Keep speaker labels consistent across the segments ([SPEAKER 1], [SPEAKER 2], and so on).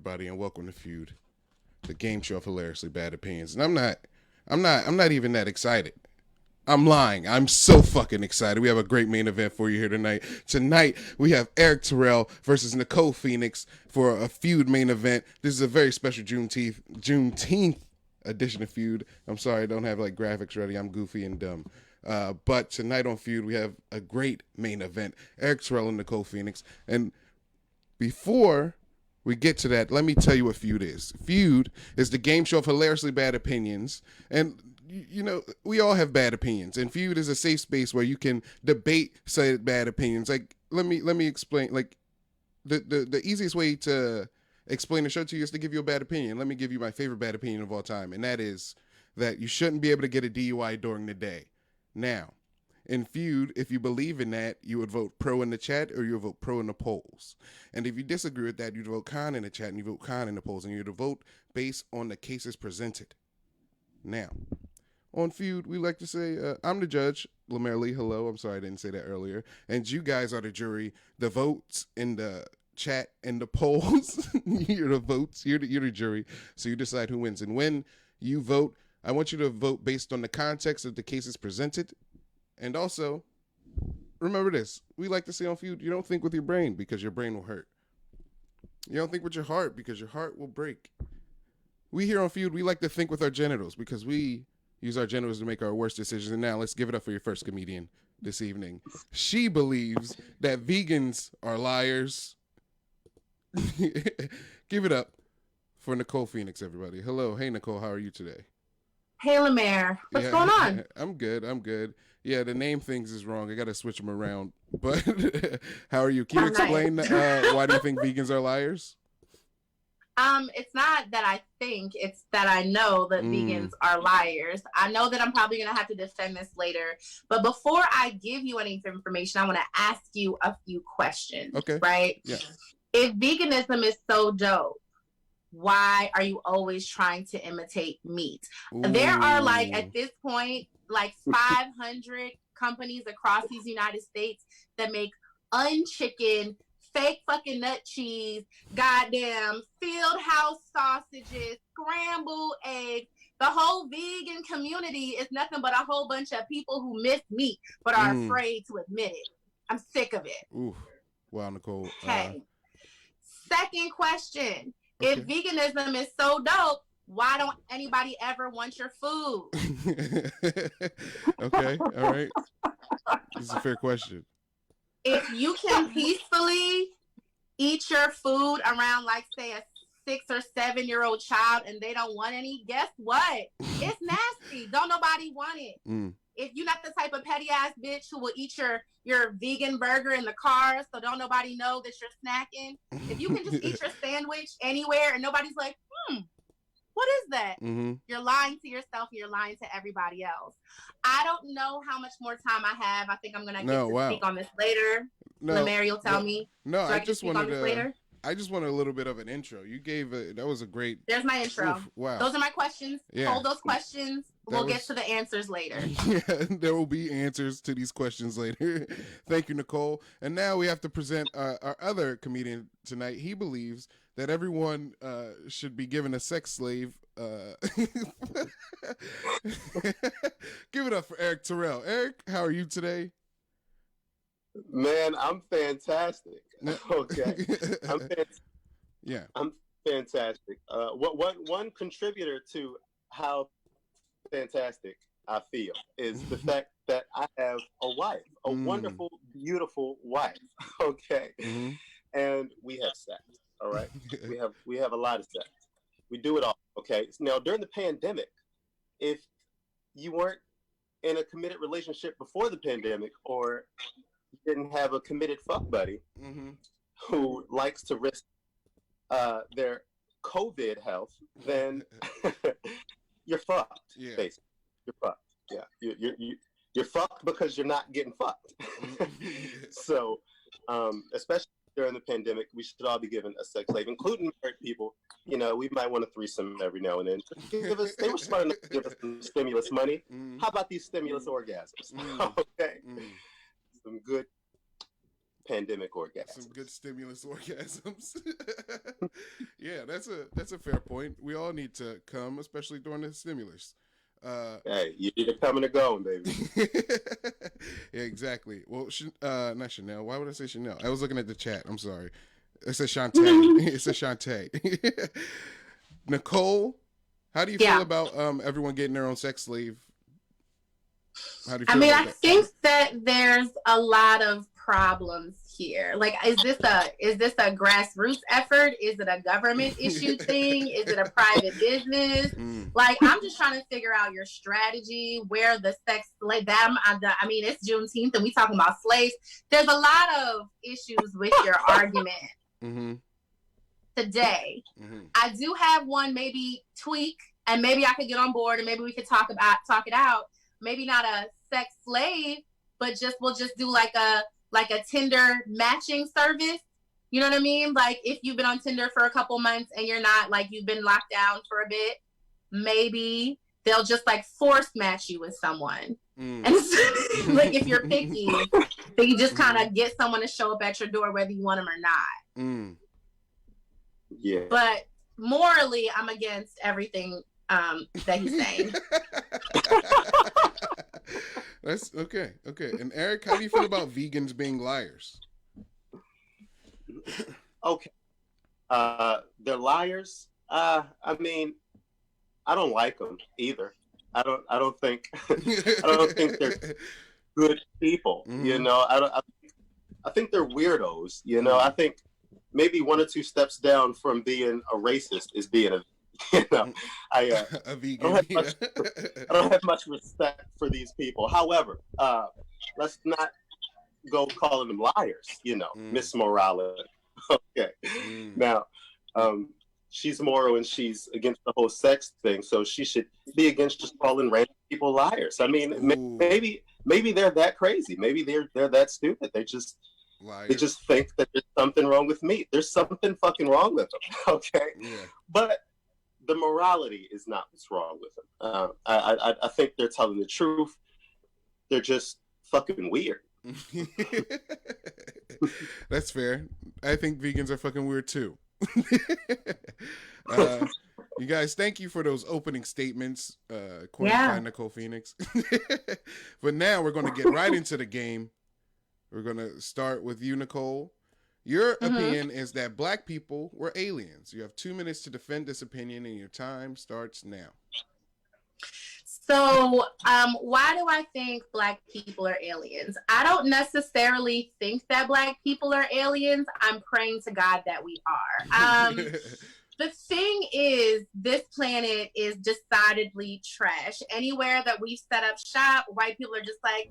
[SPEAKER 1] everybody, and welcome to Feud, the game show of hilariously bad opinions. And I'm not even that excited. I'm lying. I'm so fucking excited. We have a great main event for you here tonight. Tonight, we have Erik Terrell versus Nicole Phoenix for a Feud main event. This is a very special Juneteenth edition of Feud. I'm sorry, I don't have like graphics ready. I'm goofy and dumb. But tonight on Feud, we have a great main event. Erik Terrell and Nicole Phoenix. And before we get to that, let me tell you what Feud is. Feud is the game show of hilariously bad opinions. And, you know, we all have bad opinions. And Feud is a safe space where you can debate said bad opinions. Like, let me explain. Like, the easiest way to explain the show to you is to give you a bad opinion. Let me give you my favorite bad opinion of all time. And that is that you shouldn't be able to get a DUI during the day. Now, in Feud, if you believe in that, you would vote pro in the chat or you would vote pro in the polls. And if you disagree with that, you'd vote con in the chat and you vote con in the polls. And you'd vote based on the cases presented. Now, on Feud, we like to say, I'm the judge, Lemaire Lee, hello. I'm sorry I didn't say that earlier. And you guys are the jury. The votes in the chat and the polls, you're the votes, you're the jury. So you decide who wins. And when you vote, I want you to vote based on the context of the cases presented. And also, remember this. We like to say on Feud, you don't think with your brain because your brain will hurt. You don't think with your heart because your heart will break. We here on Feud, we like to think with our genitals because we use our genitals to make our worst decisions. And now let's give it up for your first comedian this evening. She believes that vegans are liars. Give it up for Nicole Phoenix, everybody. Hello. Hey, Nicole. How are you today?
[SPEAKER 2] Hey, Lemaire. What's going on?
[SPEAKER 1] I'm good. Yeah, the name things is wrong. I got to switch them around. But how are you? Can you explain why do you think vegans are liars?
[SPEAKER 2] It's not that I think, it's that I know that vegans are liars. I know that I'm probably going to have to defend this later. But before I give you any information, I want to ask you a few questions.
[SPEAKER 1] Okay.
[SPEAKER 2] Right?
[SPEAKER 1] Yeah.
[SPEAKER 2] If veganism is so dope, why are you always trying to imitate meat? Ooh. There are at this point, 500 companies across these United States that make unchickened, fake fucking nut cheese, goddamn field house sausages, scrambled eggs. The whole vegan community is nothing but a whole bunch of people who miss meat but are afraid to admit it. I'm sick of it.
[SPEAKER 1] Ooh. Wow, Nicole.
[SPEAKER 2] Okay. Second question. Okay. If veganism is so dope, why don't anybody ever want your food?
[SPEAKER 1] Okay, all right. This is a fair question.
[SPEAKER 2] If you can peacefully eat your food around, say, a 6 or 7-year-old child and they don't want any, guess what? It's nasty. Don't nobody want it. If you're not the type of petty ass bitch who will eat your vegan burger in the car so don't nobody know that you're snacking, if you can just eat your sandwich anywhere and nobody's like, what is that? You're lying to yourself and you're lying to everybody else. I don't know how much more time I have. I think I'm going to get to speak on this later. Lemaire, you'll tell me.
[SPEAKER 1] No, I just wanted I just wanted a little bit of an intro. You gave that was a great.
[SPEAKER 2] There's my intro.
[SPEAKER 1] Oof, wow.
[SPEAKER 2] Those are my questions. Yeah. Hold those questions. We'll get to the answers later.
[SPEAKER 1] Yeah, there will be answers to these questions later. Thank you, Nicole. And now we have to present our other comedian tonight. He believes that everyone should be given a sex slave. Give it up for Erik Terrell. Erik, how are you today?
[SPEAKER 3] Man, I'm fantastic. Okay, I'm fantastic. One contributor to how fantastic I feel is the fact that I have a wife, a wonderful, beautiful wife. Okay, and we have sex. All right, we have a lot of sex. We do it all. Okay, now during the pandemic, if you weren't in a committed relationship before the pandemic, or didn't have a committed fuck buddy who likes to risk their COVID health, then you're fucked. Yeah. Basically, you're fucked. Yeah, you're fucked because you're not getting fucked. So, especially during the pandemic, we should all be given a sex slave, including married people. You know, we might want a threesome every now and then. They were smart enough to give us some stimulus money. How about these stimulus orgasms? Okay. Some good pandemic orgasms.
[SPEAKER 1] Some good stimulus orgasms. Yeah, that's a fair point. We all need to come, especially during the stimulus.
[SPEAKER 3] Hey, you either coming or going, baby.
[SPEAKER 1] Yeah, exactly. Well, not Chanel. Why would I say Chanel? I was looking at the chat. I'm sorry. It says Shantae. It says Shantae. Nicole, how do you feel about everyone getting their own sex slave? How do you feel about
[SPEAKER 2] I think that there's a lot of problems here. Like, is this a grassroots effort? Is it a government issue thing? Is it a private business? Like, I'm just trying to figure out your strategy, where the sex slave. I mean, it's Juneteenth and we talking about slaves. There's a lot of issues with your argument today. I do have one maybe tweak, and maybe I could get on board, and maybe we could talk it out. Maybe not a sex slave, but we'll just do like a Tinder matching service. You know what I mean? Like, if you've been on Tinder for a couple months and you're not, like, you've been locked down for a bit, maybe they'll just like force match you with someone. And like, if you're picky, then you just kind of get someone to show up at your door whether you want them or not.
[SPEAKER 3] Yeah.
[SPEAKER 2] But morally, I'm against everything that he's saying.
[SPEAKER 1] That's okay. And Eric, how do you feel about vegans being liars?
[SPEAKER 3] Okay. They're liars. I mean, I don't like them either. I don't think they're good people. You know, I think they're weirdos. You know, I think maybe one or two steps down from being a racist is being a I don't have much respect for these people. However, let's not go calling them liars. You know, Miss Morality. Okay. Now, she's moral and she's against the whole sex thing, so she should be against just calling random people liars. I mean, maybe they're that crazy. Maybe they're that stupid. They just think that there's something wrong with me. There's something fucking wrong with them. Okay. Yeah. But the morality is not what's wrong with them. I think they're telling the truth. They're just fucking weird.
[SPEAKER 1] That's fair. I think vegans are fucking weird too. You guys, thank you for those opening statements, coined by Nicole Phoenix. But now we're going to get right into the game. We're going to start with you, Nicole. Your opinion is that black people were aliens. You have 2 minutes to defend this opinion, and your time starts now.
[SPEAKER 2] So, why do I think black people are aliens? I don't necessarily think that black people are aliens. I'm praying to God that we are. The thing is, this planet is decidedly trash. Anywhere that we've set up shop, white people are just like,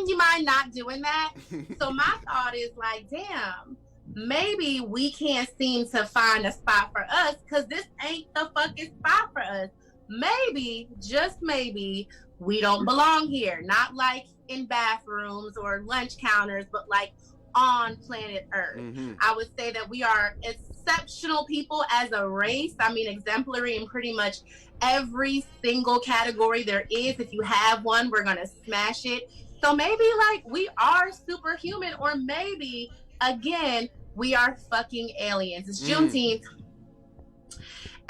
[SPEAKER 2] you mind not doing that? So my thought is like, damn, maybe we can't seem to find a spot for us because this ain't the fucking spot for us. Maybe, just maybe, we don't belong here. Not like in bathrooms or lunch counters, but like on planet Earth. I would say that we are exceptional people as a race. I mean, exemplary in pretty much every single category there is. If you have one, we're gonna smash it. So maybe like we are superhuman, or maybe again we are fucking aliens. It's Juneteenth.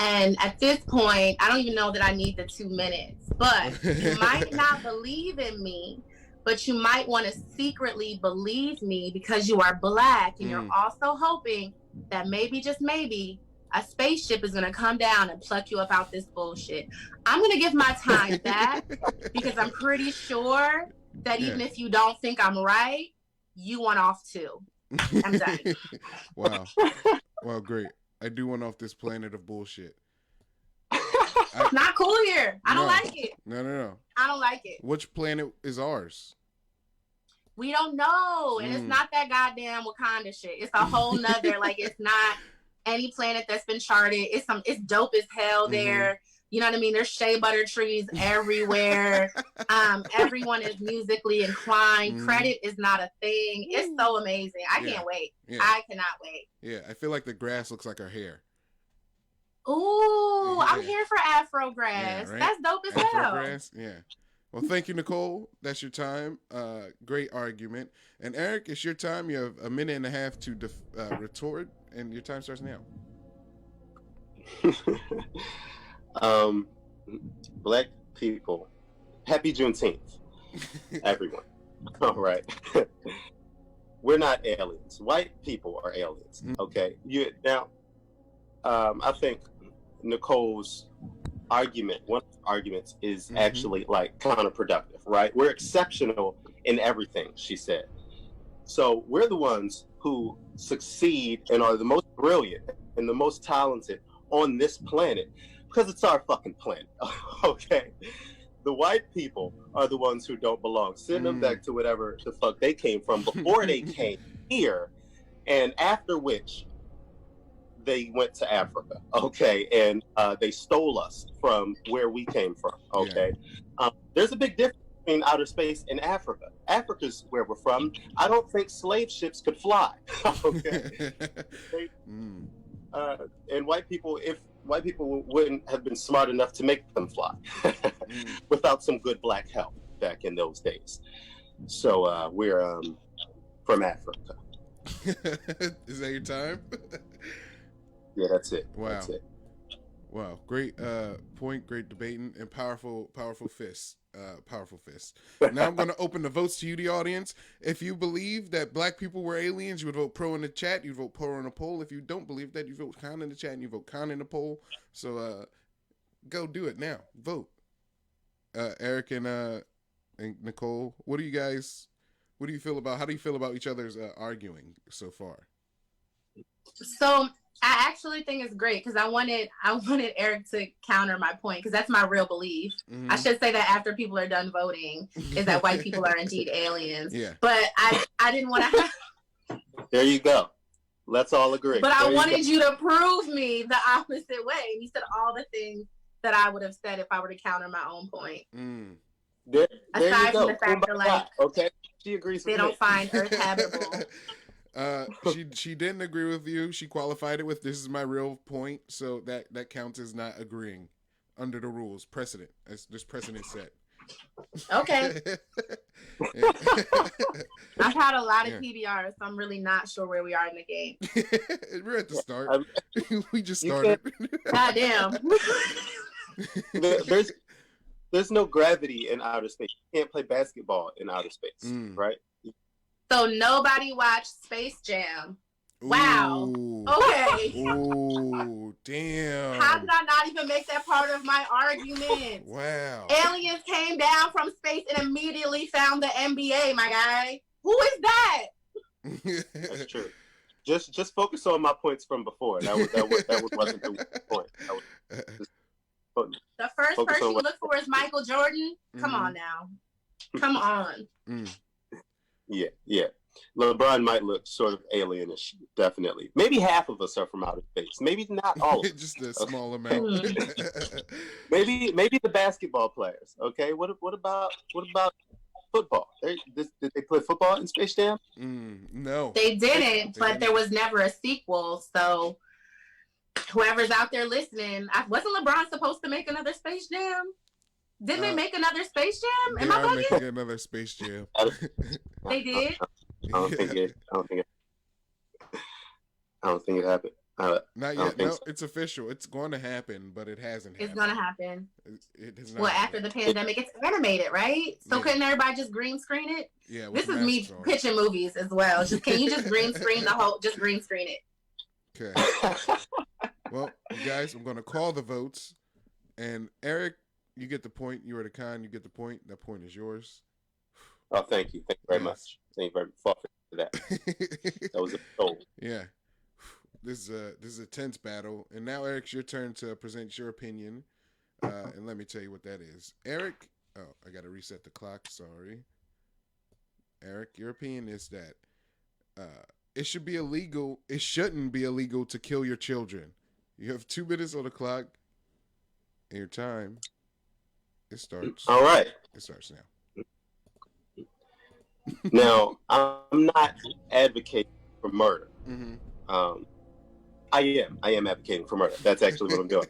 [SPEAKER 2] And at this point, I don't even know that I need the 2 minutes, but you might not believe in me, but you might want to secretly believe me because you are black and you're also hoping that maybe, just maybe, a spaceship is going to come down and pluck you up out this bullshit. I'm going to give my time back because I'm pretty sure that even if you don't think I'm right, you want off too. I'm done.
[SPEAKER 1] Wow. Well, great. I do want off this planet of bullshit.
[SPEAKER 2] Not cool here. I don't like it.
[SPEAKER 1] No.
[SPEAKER 2] I don't like it.
[SPEAKER 1] Which planet is ours?
[SPEAKER 2] We don't know. And it's not that goddamn Wakanda shit. It's a whole nother, like, it's not any planet that's been charted. It's dope as hell there. You know what I mean? There's shea butter trees everywhere. Everyone is musically inclined. Credit is not a thing. It's so amazing. I can't wait. Yeah. I cannot wait.
[SPEAKER 1] Yeah, I feel like the grass looks like our hair.
[SPEAKER 2] Ooh, I'm here for Afro grass. Yeah, right? That's dope as hell.
[SPEAKER 1] Afro grass? Yeah. Well, thank you, Nicole. That's your time. Great argument. And Eric, it's your time. You have a minute and a half to retort, and your time starts now.
[SPEAKER 3] Black people, happy Juneteenth, everyone. All right. We're not aliens. White people are aliens. Okay. I think Nicole's argument, one of the arguments, is actually like counterproductive, right? We're exceptional in everything, she said. So we're the ones who succeed and are the most brilliant and the most talented on this planet because it's our fucking planet. Okay. The white people are the ones who don't belong. Send them back to whatever the fuck they came from before they came here, and after which they went to Africa, okay, and they stole us from where we came from, okay. Yeah. There's a big difference between outer space and Africa. Africa's where we're from. I don't think slave ships could fly, okay. And white people, if white people wouldn't have been smart enough to make them fly without some good black help back in those days. So we're from Africa.
[SPEAKER 1] Is that your time?
[SPEAKER 3] Yeah, that's it.
[SPEAKER 1] Wow.
[SPEAKER 3] That's it.
[SPEAKER 1] Wow. Great point, great debating, and powerful fists. Powerful fists. Now I'm going to open the votes to you, the audience. If you believe that black people were aliens, you would vote pro in the chat. You'd vote pro in the poll. If you don't believe that, you vote con in the chat and you vote con in the poll. So go do it now. Vote. Eric and Nicole, how do you feel about each other's arguing so far?
[SPEAKER 2] So I actually think it's great because I wanted Eric to counter my point because that's my real belief. I should say that after people are done voting, is that white people are indeed aliens.
[SPEAKER 1] Yeah.
[SPEAKER 2] But I didn't want to.
[SPEAKER 3] There you go. Let's all agree.
[SPEAKER 2] But I wanted you to prove me the opposite way. And you said all the things that I would have said if I were to counter my own point.
[SPEAKER 3] There
[SPEAKER 2] Aside
[SPEAKER 3] you go.
[SPEAKER 2] from the fact that like
[SPEAKER 3] okay, she agrees.
[SPEAKER 2] They don't find Earth habitable.
[SPEAKER 1] She didn't agree with you. She qualified it with "this is my real point," so that counts as not agreeing under the rules. Precedent. There's precedent set.
[SPEAKER 2] Okay. I've had a lot of PBRs, so I'm really not sure where we are in the game.
[SPEAKER 1] We're at the start. We just started.
[SPEAKER 2] Goddamn.
[SPEAKER 3] There's no gravity in outer space. You can't play basketball in outer space, right?
[SPEAKER 2] So nobody watched Space Jam. Wow. Okay.
[SPEAKER 1] Ooh, damn.
[SPEAKER 2] How did I not even make that part of my argument?
[SPEAKER 1] Wow.
[SPEAKER 2] Aliens came down from space and immediately found the NBA, my guy. Who is that?
[SPEAKER 3] That's true. Just focus on my points from before. That wasn't the point.
[SPEAKER 2] The first person you look for is Michael Jordan. Come on now. Come on.
[SPEAKER 3] Yeah. LeBron might look sort of alienish, definitely. Maybe half of us are from outer space. Maybe not all.
[SPEAKER 1] Just a small amount.
[SPEAKER 3] maybe the basketball players. Okay. What about football? Did they play football in Space Jam?
[SPEAKER 1] No,
[SPEAKER 2] they didn't. But there was never a sequel. So whoever's out there listening, wasn't LeBron supposed to make another Space Jam? Didn't they make another Space Jam? Am I bugging?
[SPEAKER 1] Making another Space Jam.
[SPEAKER 2] They did.
[SPEAKER 3] I don't think it happened.
[SPEAKER 1] Not yet. No, so. It's official. It's going to happen, but it hasn't happened.
[SPEAKER 2] It's going to happen.
[SPEAKER 1] It has not.
[SPEAKER 2] Well, after the pandemic, it's animated, right? So couldn't everybody just green screen it?
[SPEAKER 1] Yeah.
[SPEAKER 2] This is me pitching movies as well. Can you just green screen just green screen it?
[SPEAKER 1] Okay. Well, you guys, I'm going to call the votes. And Eric, you get the point. You are the con. You get the point. That point is yours.
[SPEAKER 3] Oh, thank you. Thank you very much. Thank you very much for that. That was a goal.
[SPEAKER 1] Yeah. This is a tense battle. And now, Eric, it's your turn to present your opinion. And let me tell you what that is. Eric, I got to reset the clock. Sorry. Eric, your opinion is that it shouldn't be illegal to kill your children. You have 2 minutes on the clock. And your time, it starts.
[SPEAKER 3] All right.
[SPEAKER 1] It starts now.
[SPEAKER 3] Now, I'm not advocating for murder. I am advocating for murder. That's actually what I'm doing.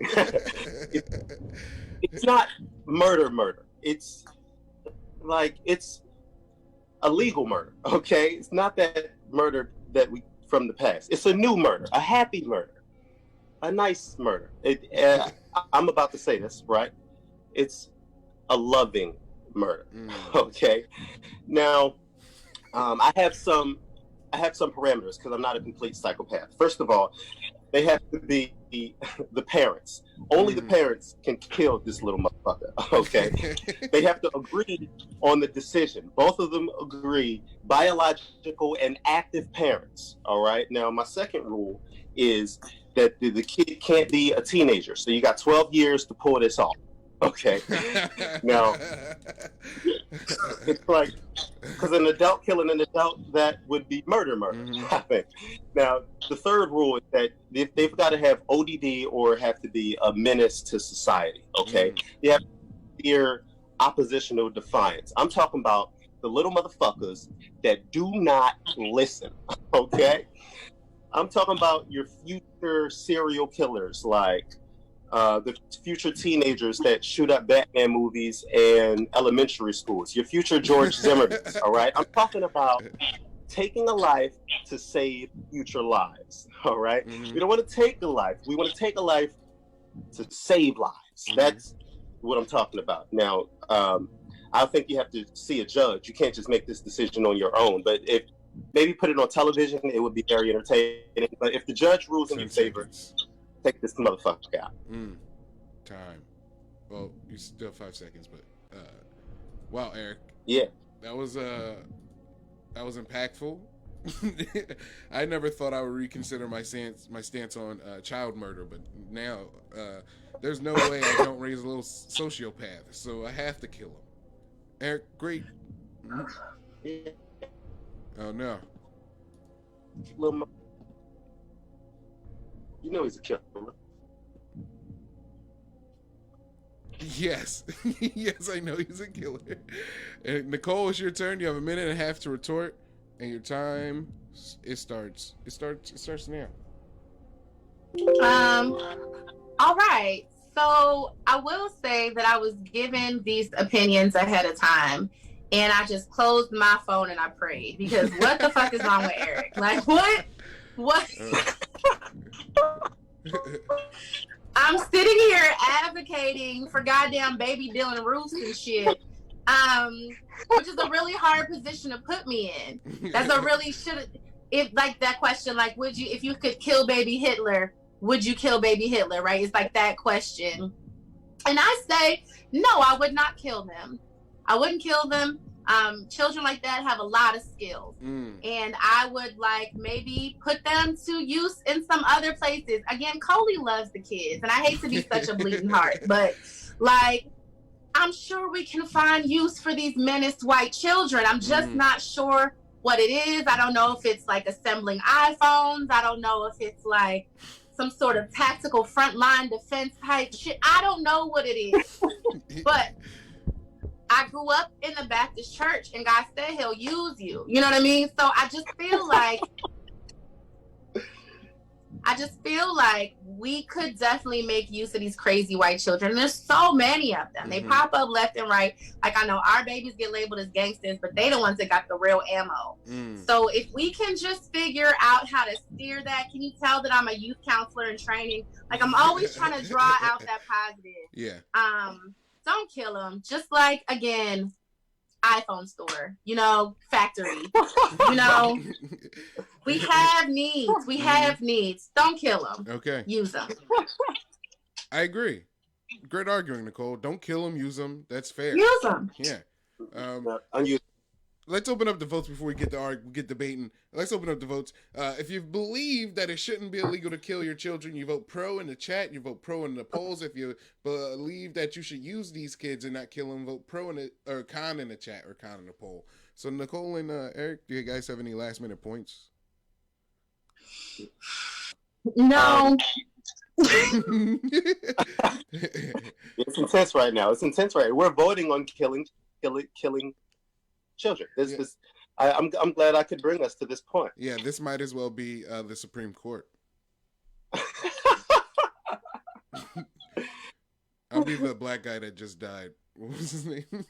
[SPEAKER 3] It's not murder. It's like it's a legal murder. Okay, it's not that murder that we from the past. It's a new murder, a happy murder, a nice murder. I'm about to say this, right? It's a loving murder. Okay. Now, I have some parameters because I'm not a complete psychopath. First of all, they have to be the parents. Only the parents can kill this little motherfucker. Okay, they have to agree on the decision. Both of them agree, biological and active parents. All right. Now, my second rule is that the kid can't be a teenager. So you got 12 years to pull this off. Okay. Now, it's like, because an adult killing an adult, that would be murder, I think. Now, the third rule is that they've got to have ODD or have to be a menace to society, okay? They have fear, opposition, or defiance. I'm talking about the little motherfuckers that do not listen, okay? I'm talking about your future serial killers, like the future teenagers that shoot up Batman movies and elementary schools, your future George Zimmermans, all right? I'm talking about taking a life to save future lives, all right? We don't want to take a life. We want to take a life to save lives. That's what I'm talking about. Now, I think you have to see a judge. You can't just make this decision on your own, but if maybe put it on television, it would be very entertaining. But if the judge rules in your favor, take this motherfucker out.
[SPEAKER 1] Time. Well, you still 5 seconds, but wow, Eric.
[SPEAKER 3] Yeah.
[SPEAKER 1] That was impactful. I never thought I would reconsider my stance on child murder, but now there's no way I don't raise a little sociopath, so I have to kill him. Eric, great.
[SPEAKER 3] Yeah.
[SPEAKER 1] Oh no.
[SPEAKER 3] You know he's a killer.
[SPEAKER 1] Yes. Yes, I know he's a killer. And Nicole, it's your turn. You have a minute and a half to retort, and your time it starts now.
[SPEAKER 2] All right. So I will say that I was given these opinions ahead of time, and I just closed my phone and I prayed, because what the fuck is wrong with Eric? Like, what? I'm sitting here advocating for goddamn baby Dylan Roos and shit, which is a really hard position to put me in. That's a really if like that question, like, would you, if you could kill baby Hitler, would you kill baby Hitler, right? It's like that question. And I say, no, I would not kill them. I wouldn't kill them. Children like that have a lot of skills. And I would like maybe put them to use in some other places. Again, Coley loves the kids, and I hate to be such a bleeding heart, but like, I'm sure we can find use for these menaced white children. I'm just not sure what it is. I don't know if it's like assembling iPhones. I don't know if it's like some sort of tactical frontline defense type shit. I don't know what it is. But I grew up in the Baptist church, and God said he'll use you. You know what I mean? So I just feel like we could definitely make use of these crazy white children. There's so many of them. They pop up left and right. Like, I know our babies get labeled as gangsters, but they the ones that got the real ammo. So if we can just figure out how to steer that, can you tell that I'm a youth counselor in training? Like, I'm always trying to draw out that positive.
[SPEAKER 1] Yeah.
[SPEAKER 2] Don't kill them. Just like, again, iPhone store, factory, we have needs. Don't kill them.
[SPEAKER 1] Okay.
[SPEAKER 2] Use them.
[SPEAKER 1] I agree. Great arguing, Nicole. Don't kill them. Use them. That's fair.
[SPEAKER 2] Use them.
[SPEAKER 1] Yeah. Let's open up the votes before we get debating. Let's open up the votes. If you believe that it shouldn't be illegal to kill your children, you vote pro in the chat. You vote pro in the polls. If you believe that you should use these kids and not kill them, vote pro or con in the chat or con in the poll. So Nicole and Eric, do you guys have any last minute points?
[SPEAKER 3] No. It's intense right now. We're voting on killing children. I'm glad I could bring us to this point.
[SPEAKER 1] Yeah, this might as well be the Supreme Court. I'll be the black guy that just died. What was his name?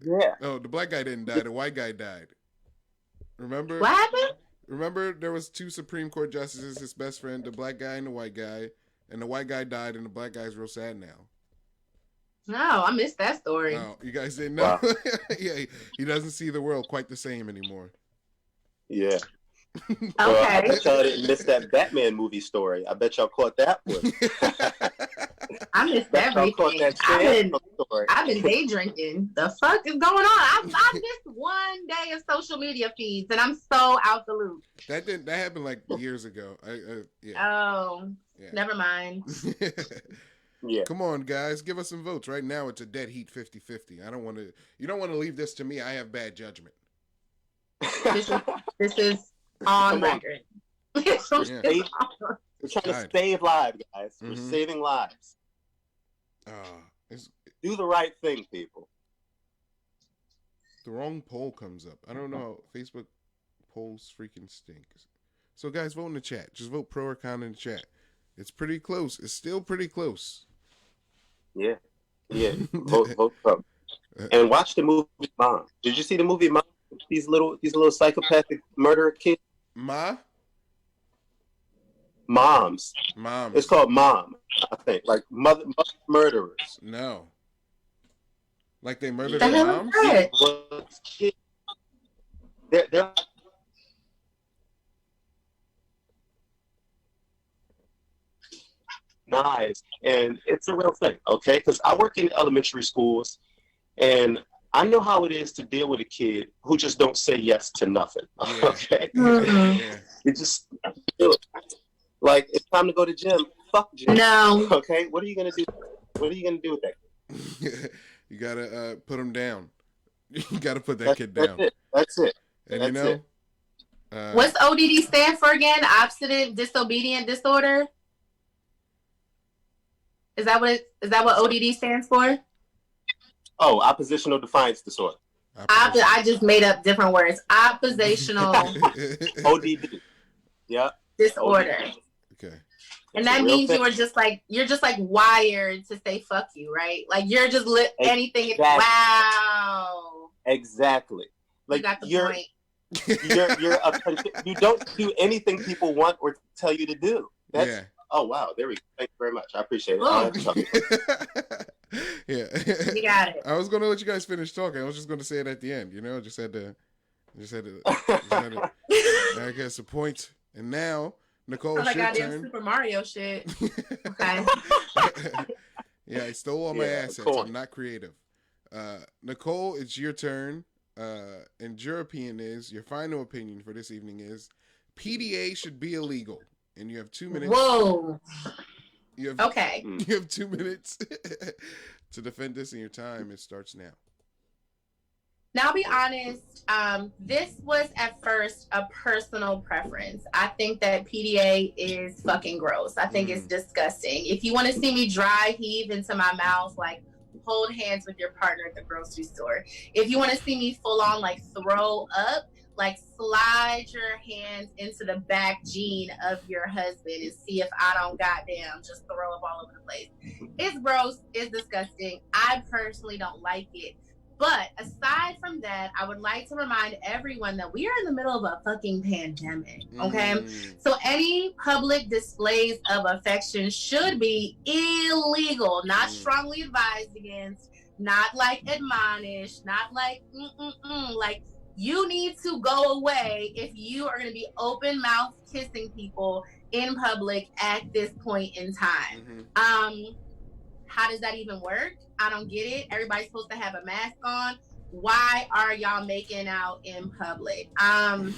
[SPEAKER 3] Yeah.
[SPEAKER 1] Oh, the black guy didn't die. The white guy died. Remember?
[SPEAKER 2] What happened?
[SPEAKER 1] Remember, there was 2 Supreme Court justices, his best friend, the black guy and the white guy, and the white guy died, and the black guy's real sad now.
[SPEAKER 2] No, I missed that story.
[SPEAKER 1] Oh, you guys didn't know?
[SPEAKER 3] Wow.
[SPEAKER 1] Yeah, he doesn't see the world quite the same anymore.
[SPEAKER 3] Yeah.
[SPEAKER 2] Okay.
[SPEAKER 3] Well, I bet y'all didn't miss that Batman movie story. I bet y'all caught that one.
[SPEAKER 2] I missed
[SPEAKER 3] Y'all caught
[SPEAKER 2] everything.
[SPEAKER 3] that story.
[SPEAKER 2] I've been day drinking. The fuck is going on? I missed one day of social media feeds, and I'm so out the loop.
[SPEAKER 1] That happened like years ago. Yeah.
[SPEAKER 2] Oh,
[SPEAKER 1] Yeah.
[SPEAKER 2] never mind.
[SPEAKER 3] Yeah.
[SPEAKER 1] Come on, guys, give us some votes. Right now, it's a dead heat 50-50. I don't want to. You don't want to leave this to me. I have bad judgment.
[SPEAKER 2] This is on
[SPEAKER 3] Come on.
[SPEAKER 2] record.
[SPEAKER 1] Yeah.
[SPEAKER 3] We're trying to save lives, guys. We're
[SPEAKER 1] Mhm.
[SPEAKER 3] saving lives.
[SPEAKER 1] It's,
[SPEAKER 3] Do the right thing, people.
[SPEAKER 1] the wrong poll comes up. I don't know. Facebook polls freaking stink. So, guys, vote in the chat. Just vote pro or con in the chat. It's pretty close. It's still pretty close.
[SPEAKER 3] Yeah. Yeah. Vote Trump. And watch the movie Mom. Did you see the movie Mom? These little psychopathic murderer kids.
[SPEAKER 1] Moms.
[SPEAKER 3] It's called Mom, I think. Like mother murderers.
[SPEAKER 1] No. Like they murdered
[SPEAKER 2] The
[SPEAKER 1] their
[SPEAKER 2] hell is
[SPEAKER 1] moms?
[SPEAKER 2] that?
[SPEAKER 3] They're knives, and it's a real thing, okay? Because I work in elementary schools, and I know how it is to deal with a kid who just don't say yes to nothing.
[SPEAKER 1] Yeah.
[SPEAKER 3] Okay,
[SPEAKER 1] Yeah.
[SPEAKER 3] you just do it. Like it's time to go to gym. Fuck gym.
[SPEAKER 2] No.
[SPEAKER 3] Okay, what are you gonna do? What are you gonna do with that?
[SPEAKER 1] You gotta put him down. You gotta put that kid down.
[SPEAKER 3] That's it.
[SPEAKER 1] And
[SPEAKER 3] That's
[SPEAKER 1] you know,
[SPEAKER 2] What's ODD stand for again? Obstinate disobedient disorder. Is that what ODD stands for?
[SPEAKER 3] Oh, oppositional defiance disorder.
[SPEAKER 2] I just made up different words. Oppositional
[SPEAKER 3] ODD. Yeah.
[SPEAKER 2] disorder.
[SPEAKER 1] Okay.
[SPEAKER 2] And
[SPEAKER 3] It's a
[SPEAKER 2] that
[SPEAKER 3] real
[SPEAKER 2] means
[SPEAKER 3] thing.
[SPEAKER 2] you're just like wired to say fuck you, right? Like you're just anything.
[SPEAKER 3] Exactly.
[SPEAKER 2] Wow.
[SPEAKER 3] Exactly.
[SPEAKER 2] You
[SPEAKER 3] Like
[SPEAKER 2] got the
[SPEAKER 3] you're
[SPEAKER 2] point.
[SPEAKER 3] you don't do anything people want or tell you to do. That's
[SPEAKER 1] Yeah.
[SPEAKER 3] oh wow, there we go. Thank you very much. I appreciate it.
[SPEAKER 2] Boom.
[SPEAKER 1] Yeah.
[SPEAKER 2] You got it.
[SPEAKER 1] I was gonna let you guys finish talking. I was just gonna say it at the end. You know, just had to. I guess a point. And now, Nicole,
[SPEAKER 2] Oh
[SPEAKER 1] it's
[SPEAKER 2] my
[SPEAKER 1] your
[SPEAKER 2] goddamn
[SPEAKER 1] turn.
[SPEAKER 2] Super Mario shit. Okay.
[SPEAKER 1] Yeah, I stole all my
[SPEAKER 3] Yeah,
[SPEAKER 1] assets.
[SPEAKER 3] cool.
[SPEAKER 1] I'm not creative. Nicole, it's your turn. And your final opinion for this evening is PDA should be illegal. And you have 2 minutes.
[SPEAKER 2] Whoa.
[SPEAKER 1] You have,
[SPEAKER 2] Okay.
[SPEAKER 1] You have 2 minutes to defend this, and your time, it starts now.
[SPEAKER 2] Now, I'll be honest. This was at first a personal preference. I think that PDA is fucking gross. I think it's disgusting. If you want to see me dry heave into my mouth, like hold hands with your partner at the grocery store. If you want to see me full on like throw up, like slide your hands into the back gene of your husband and see if I don't goddamn just throw up all over the place. It's gross. It's disgusting. I personally don't like it. But aside from that, I would like to remind everyone that we are in the middle of a fucking pandemic, okay? So any public displays of affection should be illegal, not strongly advised against, not like admonished, not like like you need to go away if you are going to be open mouth kissing people in public at this point in time. How does that even work? I don't get it. Everybody's supposed to have a mask on. Why are y'all making out in public? I'm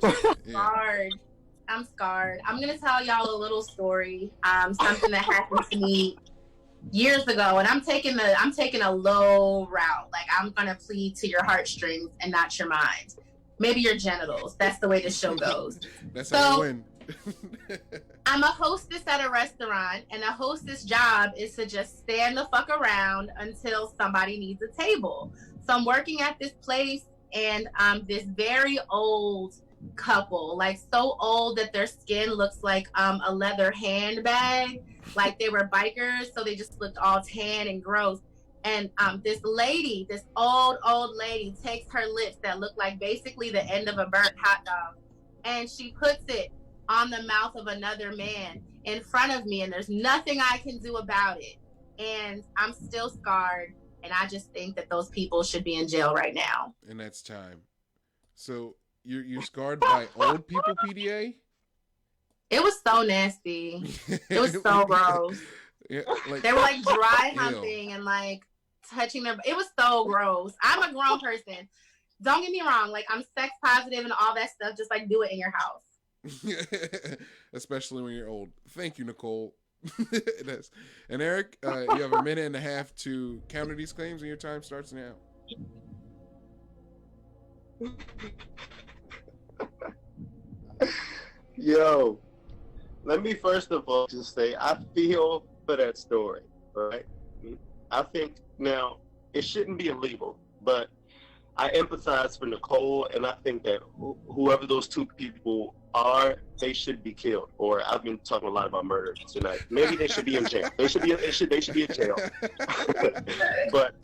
[SPEAKER 2] just scarred. I'm scarred. I'm gonna tell y'all a little story. Something that happened to me years ago, and I'm taking a low route. Like I'm gonna plead to your heartstrings and not your mind. Maybe your genitals. That's the way the show goes.
[SPEAKER 1] That's how you win.
[SPEAKER 2] I'm a hostess at a restaurant, and a hostess job is to just stand the fuck around until somebody needs a table. So I'm working at this place, and this very old couple, like so old that their skin looks like a leather handbag, like they were bikers, so they just looked all tan and gross. And this old lady takes her lips that look like basically the end of a burnt hot dog, and she puts it on the mouth of another man in front of me, and there's nothing I can do about it. And I'm still scarred, and I just think that those people should be in jail right now.
[SPEAKER 1] And that's time. So you're scarred by old people, PDA?
[SPEAKER 2] It was so nasty. It was so gross.
[SPEAKER 1] Yeah, like,
[SPEAKER 2] they were like dry humping and like touching their. It was so gross. I'm a grown person. Don't get me wrong. Like, I'm sex positive and all that stuff. Just like do it in your house.
[SPEAKER 1] Especially when you're old. Thank you, Nicole. And Eric, you have a minute and a half to counter these claims, and your time starts now.
[SPEAKER 3] Yo, let me first of all just say I feel for that story, right? I think now it shouldn't be illegal, but I empathize for Nicole, and I think that whoever those two people are, they should be killed. Or I've been talking a lot about murder tonight. Maybe they should be in jail. They should be in jail. But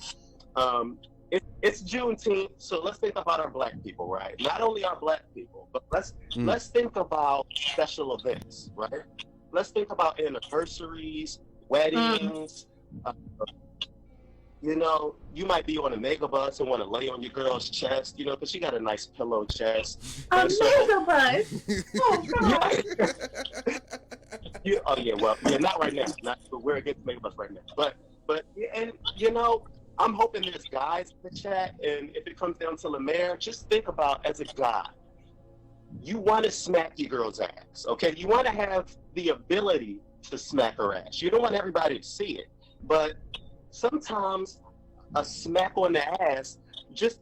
[SPEAKER 3] it's Juneteenth, so let's think about our Black people, right? Not only our Black people, but let's think about special events, right? Let's think about anniversaries, weddings. You know, you might be on a mega bus and want to lay on your girl's chest, you know, because she got a nice pillow chest.
[SPEAKER 2] A mega bus? Oh, God.
[SPEAKER 3] Oh, yeah, well, yeah, not right now. We're against mega bus right now. But, and, you know, I'm hoping there's guys in the chat, and if it comes down to Lemaire, just think about, as a guy, you want to smack your girl's ass, okay? You want to have the ability to smack her ass. You don't want everybody to see it, but sometimes a smack on the ass just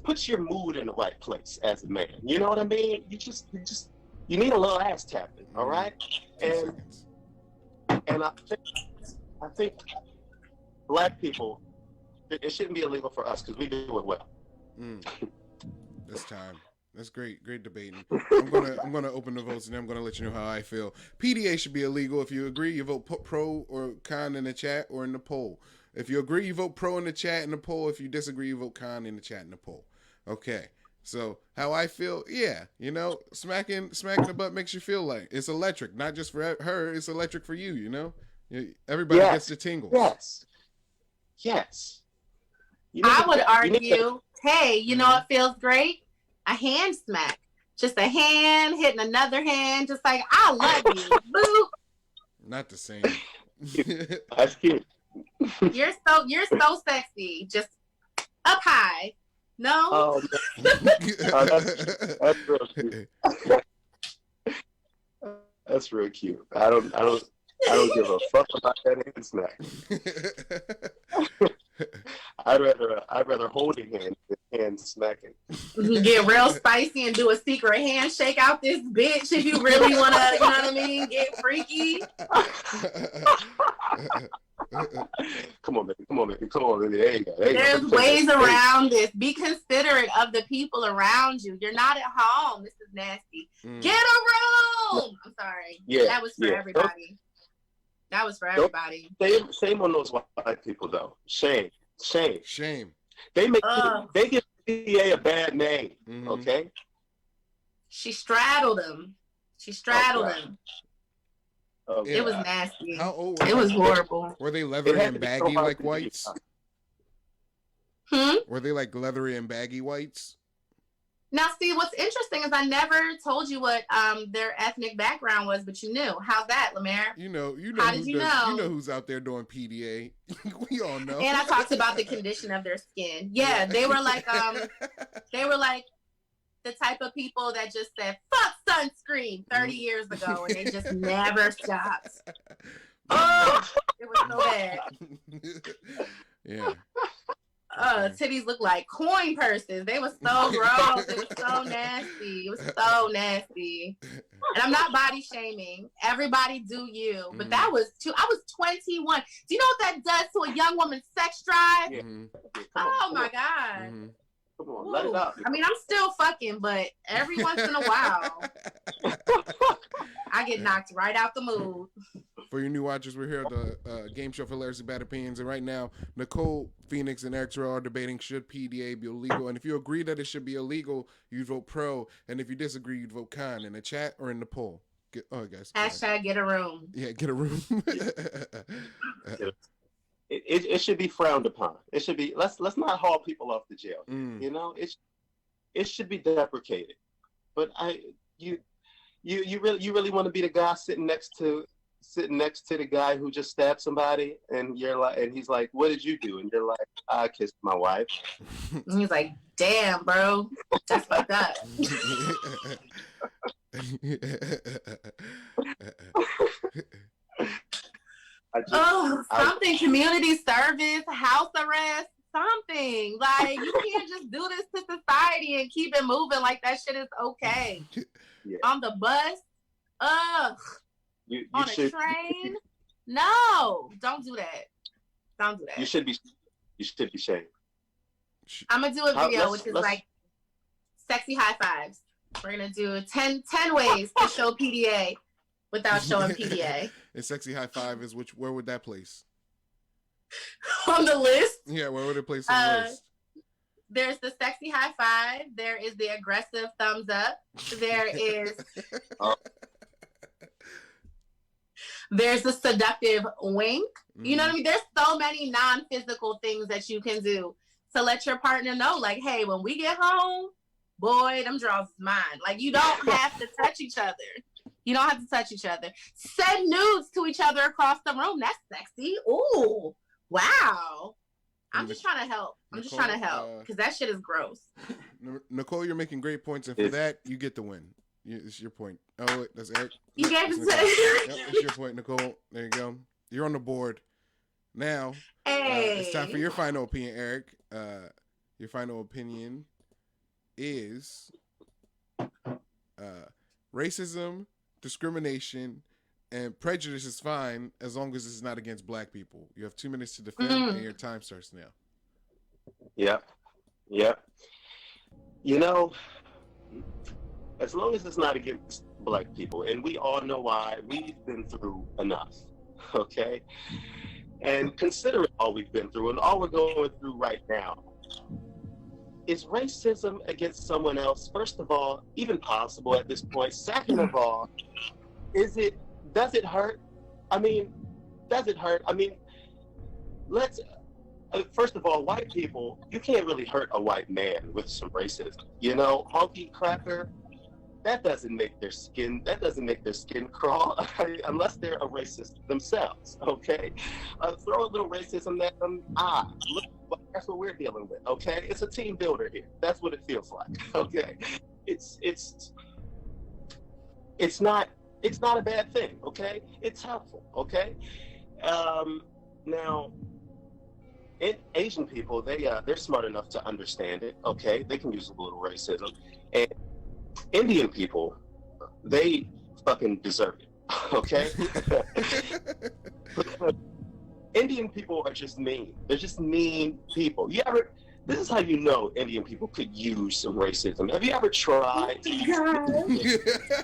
[SPEAKER 3] puts your mood in the right place as a man. You know what I mean? You need a little ass tapping, all right? And I think Black people, it shouldn't be illegal for us because we do it well.
[SPEAKER 1] This time. That's great debating. I'm gonna open the votes, and then I'm gonna let you know how I feel. PDA should be illegal. If you agree, you vote pro or con in the chat or in the poll. If you agree, you vote pro in the chat and the poll. If you disagree, you vote con in the chat and the poll. Okay. So how I feel, yeah, you know, smacking the butt makes you feel like it's electric. Not just for her, it's electric for you. You know, everybody gets the tingles.
[SPEAKER 3] Yes.
[SPEAKER 2] I would argue, hey, you know what feels great? A hand smack. Just a hand hitting another hand, just like, I love you. Boop.
[SPEAKER 1] Not the same.
[SPEAKER 3] That's cute.
[SPEAKER 2] You're so sexy. Just up high. No?
[SPEAKER 3] That's real cute. That's real cute. I don't give a fuck about that hand smack. I'd rather hold a hand than hand smacking.
[SPEAKER 2] Get real spicy and do a secret handshake out this bitch if you really want to, you know what I mean? Get freaky.
[SPEAKER 3] Come on, baby. There you go.
[SPEAKER 2] There's ways around this. Be considerate of the people around you. You're not at home. This is nasty. Get a room. I'm sorry.
[SPEAKER 3] Yeah,
[SPEAKER 2] that was for everybody. That was for everybody.
[SPEAKER 3] Shame on those white people, though. Shame. They give PDA a bad name. Okay.
[SPEAKER 2] She straddled him.
[SPEAKER 3] Okay.
[SPEAKER 2] It was nasty.
[SPEAKER 1] How old?
[SPEAKER 2] It was horrible.
[SPEAKER 1] Were they leathery and baggy like whites? Were they like leathery and baggy whites?
[SPEAKER 2] Now, see, what's interesting is I never told you what their ethnic background was, but you knew. How's that, Lemaire?
[SPEAKER 1] You know.
[SPEAKER 2] How did you know?
[SPEAKER 1] You know who's out there doing PDA. We all know.
[SPEAKER 2] And I talked about the condition of their skin. Yeah, they were like the type of people that just said "fuck sunscreen" 30 years ago, and they just never stopped. Oh, it was so bad.
[SPEAKER 1] Yeah.
[SPEAKER 2] Titties look like coin purses. They were so gross. It was so nasty. And I'm not body shaming. Everybody do you. But that was I was 21. Do you know what that does to a young woman's sex drive?
[SPEAKER 3] Yeah.
[SPEAKER 2] My God.
[SPEAKER 3] Come on, let it out.
[SPEAKER 2] I mean, I'm still fucking, but every once in a while, I get knocked right out the mood.
[SPEAKER 1] For your new watchers, we're here at the game show for Hilariously Bad Opinions, and right now, Nicole, Phoenix, and Erik Terrell are debating should PDA be illegal. And if you agree that it should be illegal, you'd vote pro, and if you disagree, you'd vote con in the chat or in the poll. Guys.
[SPEAKER 2] Hashtag get a room.
[SPEAKER 1] Yeah, get a room.
[SPEAKER 3] It should be frowned upon. It should be let's not haul people off to jail. You know, it should be deprecated. But you really want to be the guy sitting next to the guy who just stabbed somebody, and he's like, "What did you do?" And you're like, "I kissed my wife."
[SPEAKER 2] And he's like, "Damn, bro, that's fucked up." Something, community service, house arrest, something. Like, you can't just do this to society and keep it moving like that shit is okay. Yeah. On the bus,
[SPEAKER 3] you
[SPEAKER 2] on
[SPEAKER 3] should,
[SPEAKER 2] a train, no, don't do that. Don't do that.
[SPEAKER 3] You should be shamed.
[SPEAKER 2] I'm gonna do a video which is like sexy high fives. We're gonna do 10 ways to show PDA without showing PDA.
[SPEAKER 1] And sexy high five is where would that place?
[SPEAKER 2] On the list?
[SPEAKER 1] Yeah, where would it place on the list?
[SPEAKER 2] There's the sexy high five. There is the aggressive thumbs up. There is there's the seductive wink. You know what I mean? There's so many non-physical things that you can do to let your partner know, like, hey, when we get home, boy, them draws is mine. Like, you don't have to touch each other. You don't have to touch each other. Send nudes to each other across the room. That's sexy. Ooh, wow. I'm just trying to help. Because that shit is gross.
[SPEAKER 1] Nicole, you're making great points, and for that, you get the win. It's your point. Oh, wait, that's Erik.
[SPEAKER 2] You gave it to
[SPEAKER 1] Yep, it's your point, Nicole. There you go. You're on the board. Now, it's time for your final opinion, Erik. Your final opinion is racism, discrimination, and prejudice is fine as long as it's not against black people. You have 2 minutes to defend, and your time starts now.
[SPEAKER 3] Yep. You know, as long as it's not against black people, and we all know why, we've been through enough, okay? And considering all we've been through and all we're going through right now, is racism against someone else, first of all, even possible at this point? Second of all, does it hurt? I mean, does it hurt? I mean, first of all, white people, you can't really hurt a white man with some racism. You know, honky cracker, that doesn't make their skin crawl unless they're a racist themselves, okay? Throw a little racism at them, look, that's what we're dealing with, okay? It's a team builder here. That's what it feels like, okay? It's not a bad thing, okay? It's helpful, okay? Now, Asian people, they're smart enough to understand it, okay? They can use a little racism. And Indian people, they fucking deserve it, okay? Indian people are just mean. They're just mean people. This is how you know Indian people could use some racism. Have you ever tried to use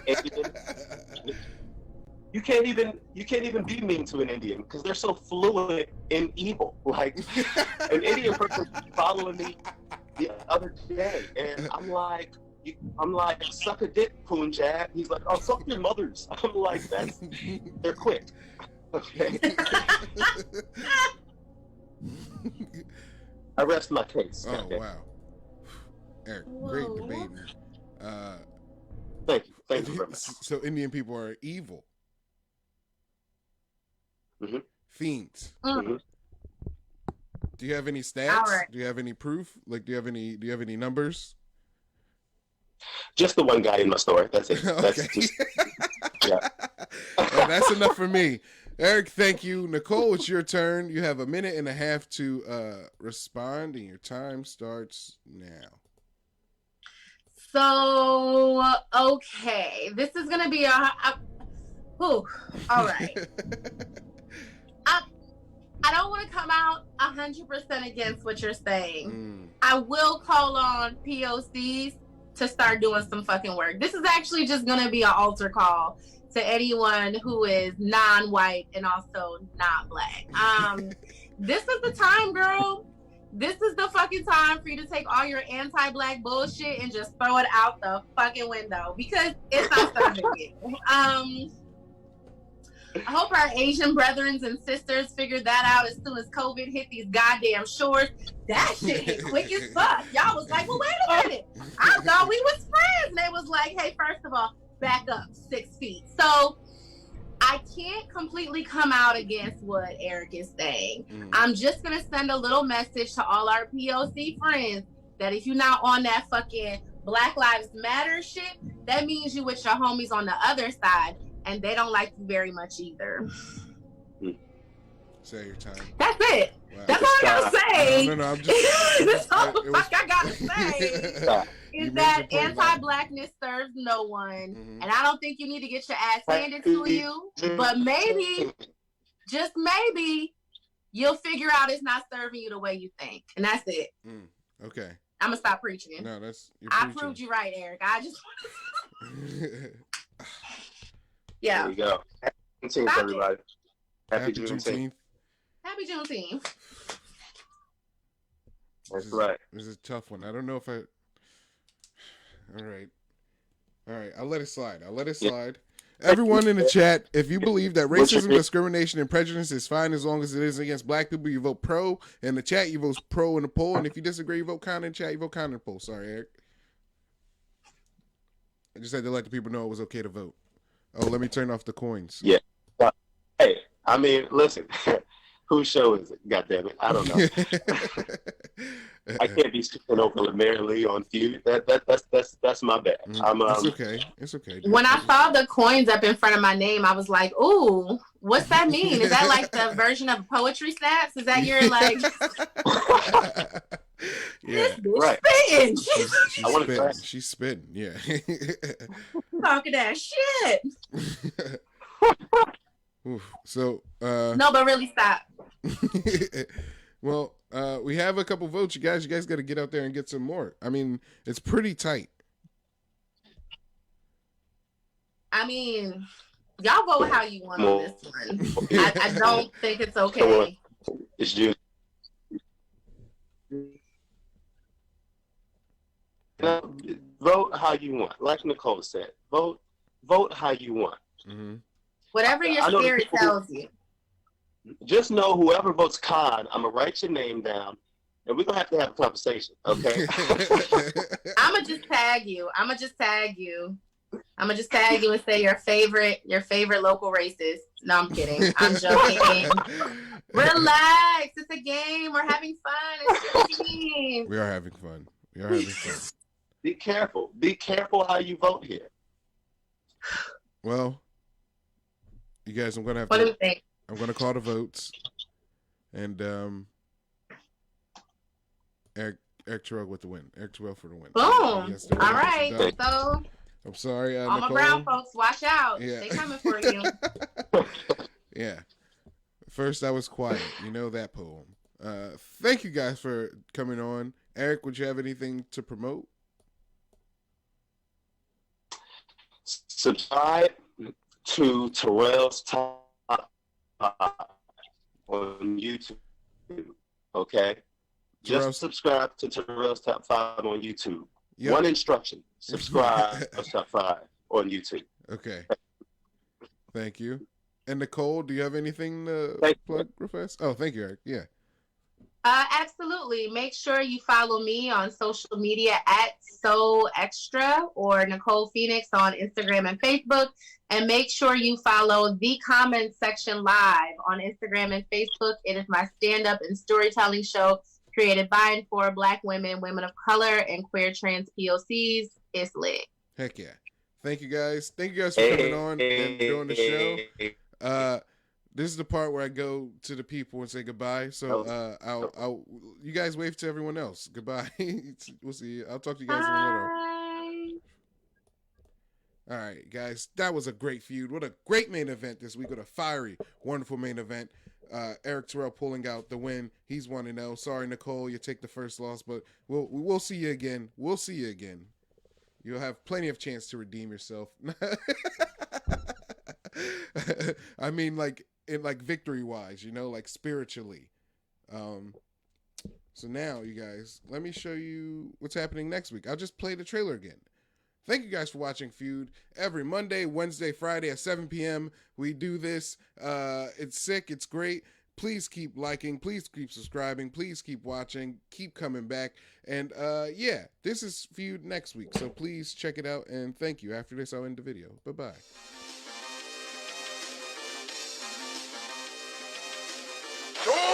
[SPEAKER 3] Indian? You can't even be mean to an Indian because they're so fluent in evil. Like, an Indian person following me the other day, and I'm like, suck a dick, Punjab. He's like, oh, suck your mother's. I'm like, they're quick. Okay. I rest my case.
[SPEAKER 1] Oh,
[SPEAKER 3] okay.
[SPEAKER 1] wow. Erik, great debating.
[SPEAKER 3] Thank you very much.
[SPEAKER 1] So Indian people are evil.
[SPEAKER 3] Mm-hmm.
[SPEAKER 1] Fiends.
[SPEAKER 2] Mm-hmm.
[SPEAKER 1] Do you have any stats? Right. Do you have any proof? Like, do you have any numbers?
[SPEAKER 3] Just the one guy in my store. That's it.
[SPEAKER 1] Okay.
[SPEAKER 3] Yeah.
[SPEAKER 1] Well, that's enough for me. Erik, thank you. Nicole, it's your turn. You have 1.5 minutes to respond, and your time starts now.
[SPEAKER 2] So, okay. This is going to be all right. I don't want to come out 100% against what you're saying. I will call on POCs to start doing some fucking work. This is actually just going to be an altar call to anyone who is non-white and also not black. This is the time, girl. This is the fucking time for you to take all your anti-black bullshit and just throw it out the fucking window because it's not serving you. I hope our Asian brethren and sisters figured that out as soon as COVID hit these goddamn shores. That shit hit quick as fuck. Y'all was like, well, wait a minute. I thought we was friends. And they was like, hey, first of all, back up 6 feet. So I can't completely come out against what Erik is saying. I'm just going to send a little message to all our POC friends that if you're not on that fucking Black Lives Matter shit, that means you with your homies on the other side. And they don't like you very much either.
[SPEAKER 1] Say your time.
[SPEAKER 2] That's it. Wow. That's all I gotta say. No, I'm just. That's all the fuck I gotta say. Is that anti-blackness serves no one, and I don't think you need to get your ass handed to you. But maybe, just maybe, you'll figure out it's not serving you the way you think, and that's it.
[SPEAKER 1] Okay.
[SPEAKER 2] I'm gonna stop preaching.
[SPEAKER 1] No, that's.
[SPEAKER 2] I proved you right, Erik. I just. Yeah.
[SPEAKER 3] There you go. Happy Juneteenth, everybody. Happy Juneteenth.
[SPEAKER 2] Happy Juneteenth.
[SPEAKER 3] That's right.
[SPEAKER 1] This is a tough one. I don't know if I. All right. I'll let it slide. Everyone in the chat, if you believe that racism, discrimination, and prejudice is fine as long as it isn't against black people, you vote pro. In the chat, you vote pro in the poll. And if you disagree, you vote counter in the chat. You vote counter in the poll. Sorry, Erik. I just had to let the people know it was okay to vote. Oh, let me turn off the coins.
[SPEAKER 3] Yeah. Hey, I mean, listen. Whose show is it? God damn it. I don't know. I can't be speaking over Mary Lee on Feud. That's my bad.
[SPEAKER 1] It's okay. It's okay. Dude.
[SPEAKER 2] When I saw the coins up in front of my name, I was like, ooh, what's that mean? Is that like the version of poetry snaps? Is that your like
[SPEAKER 1] yeah,
[SPEAKER 3] right.
[SPEAKER 2] Spitting.
[SPEAKER 1] She's spitting. Yeah.
[SPEAKER 2] Talking that shit.
[SPEAKER 1] Oof. So
[SPEAKER 2] no, but really stop.
[SPEAKER 1] Well, we have a couple votes. You guys got to get out there and get some more. I mean, it's pretty tight.
[SPEAKER 2] I mean, y'all vote how you want on this one. I don't think it's okay.
[SPEAKER 3] It's you. Vote how you want. Like Nicole said, vote how you want.
[SPEAKER 2] Whatever your spirit tells you.
[SPEAKER 3] Just know whoever votes con, I'm going to write your name down, and we're going to have a conversation, okay?
[SPEAKER 2] I'm going to just tag you. and say your favorite local racist. No, I'm kidding. I'm joking. Relax. It's a game. We're having fun. It's a game.
[SPEAKER 1] We are having fun.
[SPEAKER 3] Be careful. Be careful how you vote here.
[SPEAKER 1] Well, you guys, I'm going to have
[SPEAKER 2] What do you think?
[SPEAKER 1] I'm going to call the votes, and Erik Terrell with the win. Erik Terrell for the win.
[SPEAKER 2] Boom. All right. So
[SPEAKER 1] I'm sorry,
[SPEAKER 2] all
[SPEAKER 1] Nicole.
[SPEAKER 2] my brown folks, watch out.
[SPEAKER 1] Yeah.
[SPEAKER 2] They coming for you.
[SPEAKER 1] Yeah. First, I was quiet. You know that poem. Thank you guys for coming on. Erik, would you have anything to promote?
[SPEAKER 3] Subscribe to Terrell's Top on YouTube, okay? Just subscribe to Terrell's Top 5 on YouTube. Yep. One instruction: subscribe to Top 5 on YouTube.
[SPEAKER 1] Okay. Thank you. And Nicole, do you have anything to plug real fast? Oh, thank you, Erik. Yeah.
[SPEAKER 2] Absolutely. Make sure you follow me on social media at So Extra or Nicole Phoenix on Instagram and Facebook. And make sure you follow The Comment Section Live on Instagram and Facebook. It is my stand-up and storytelling show created by and for Black women, women of color, and queer trans POCs. It's lit.
[SPEAKER 1] Heck yeah. Thank you guys. Thank you guys for coming on and doing the show. This is the part where I go to the people and say goodbye. So I'll you guys wave to everyone else. Goodbye. We'll see you. I'll talk to you guys in a little. All right, guys. That was a great feud. What a great main event this week. What a fiery, wonderful main event. Erik Terrell pulling out the win. He's 1-0. Sorry, Nicole, you take the first loss, but we'll see you again. We'll see you again. You'll have plenty of chance to redeem yourself. I mean, like in like victory wise, you know, like spiritually. So now, you guys, let me show you what's happening next week. I'll just play the trailer again. Thank you guys for watching Feud. Every Monday, Wednesday, Friday at 7 p.m. we do this. It's sick. It's great. Please keep liking. Please keep subscribing. Please keep watching. Keep coming back. And yeah, this is Feud next week. So please check it out. And thank you. After this, I'll end the video. Bye-bye.
[SPEAKER 4] Door